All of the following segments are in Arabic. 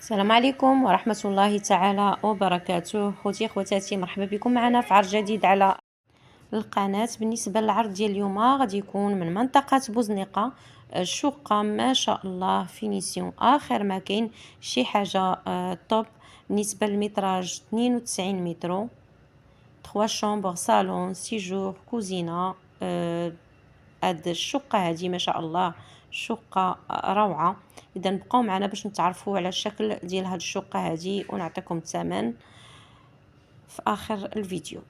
السلام عليكم ورحمة الله تعالى وبركاته. خوتي خواتاتي، مرحبا بكم معنا في عرض جديد على القناة. بالنسبة للعرض ديال اليوم غادي يكون من منطقة بوزنيقة. الشقة ما شاء الله فينيسيون اخر ما كاين، شي حاجة طوب. بالنسبة للمتراج 92 متر، 3 شامبر، صالون، سيجور، كوزينة. هاد الشقة هادي ما شاء الله شقة روعة. اذا بقاو معنا باش نتعرفوا على الشكل ديال هاد الشقة هادي ونعطيكم الثمن في اخر الفيديو.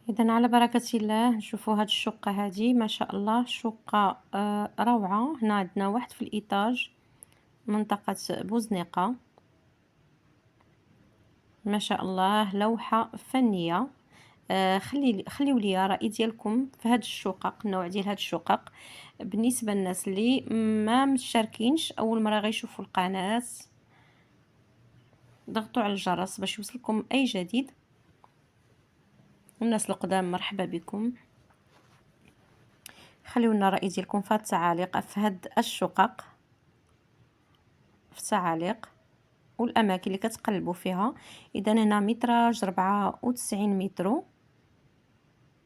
اذا على بركة الله نشوفوا هاد الشقة هادي ما شاء الله شقة روعة. هنا عندنا واحد في الايطاج، منطقة بوزنيقة، ما شاء الله لوحة فنية. خليو لي رأي ديالكم في هاد الشقق، النوع ديال هاد الشقق بالنسبه للناس اللي ما مشاركينش اول مره غيشوفوا القناه. ضغطوا على الجرس باش يوصلكم اي جديد. الناس القدام مرحبا بكم. خليونا الرأي ديالكم في التعاليق في هاد الشقق، في التعاليق والاماكن اللي كتقلبوا فيها. اذا هنا متراج 94 متر،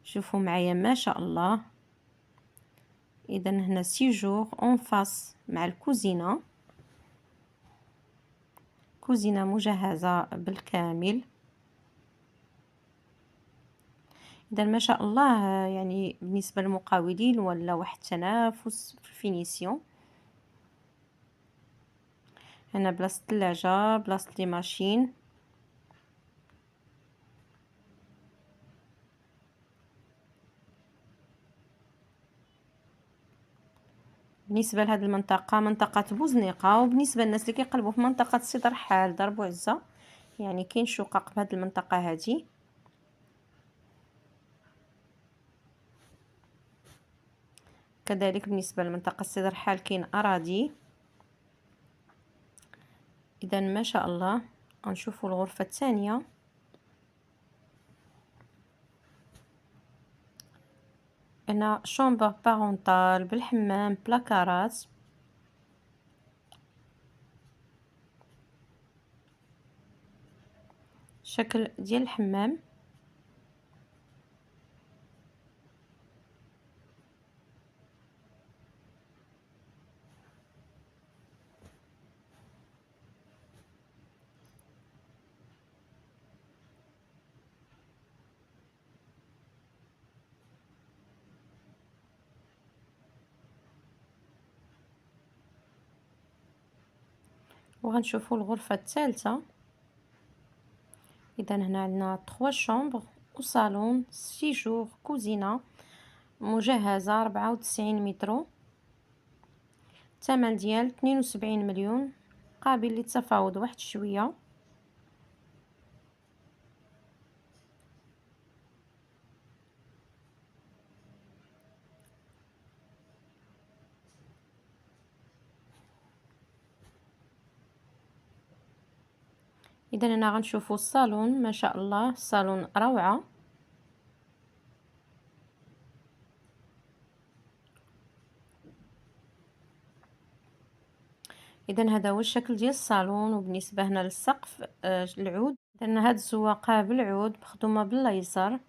شوفوا معايا ما شاء الله. اذا هنا سيجور اون فاس مع الكوزينه، كوزينه مجهزه بالكامل. اذا ما شاء الله يعني بالنسبه للمقاولين ولا واحد التنافس في الفينيسيون. هنا بلاصه الثلاجه، بلاصه لي ماشين. بالنسبه لهذه المنطقه منطقه بوزنيقه، وبالنسبه للناس اللي كيقلبوا في منطقه سي درحال دار بوعزه، يعني كاين شقق في هذه المنطقه هذه. كذلك بالنسبه لمنطقه سي درحال كاين اراضي. اذا ما شاء الله غنشوفوا الغرفه الثانيه. هنا شومبر بارونتال بالحمام، بلاكارات. شكل ديال الحمام. وغنشوفوا الغرفه الثالثه. اذا هنا عندنا 3 شامبر وصالون، سيجور، كوزينه مجهزه 94 متر. الثمن ديال 72 مليون، قابل للتفاوض واحد شويه. اذا هنا غنشوفوا الصالون ما شاء الله، الصالون روعه. اذا هذا هو الشكل ديال الصالون. وبالنسبه هنا للسقف العود، لان هاد الزواقه بالعود مخدومه بالليزر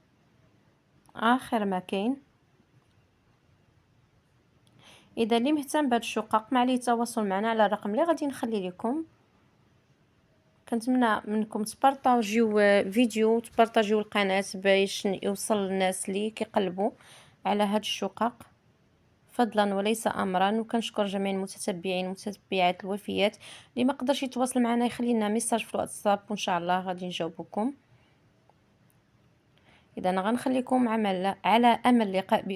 اخر ما كاين. اذا اللي مهتم بهاد الشقق ما عليه التواصل معنا على الرقم اللي غادي نخلي لكم. كنتمنى منكم تبارطاجيو فيديو، تبارطاجيو القناه باش يوصل للناس اللي كيقلبوا على هاد الشقق فضلا وليس امرا. وكنشكر جميع المتتبعين والمتتبعات الوفيات. اللي ما قدرش يتواصل معنا يخلي لنا ميساج في الواتساب وان شاء الله غادي نجاوبكم. اذا غنخليكم على امل لقاء بكم.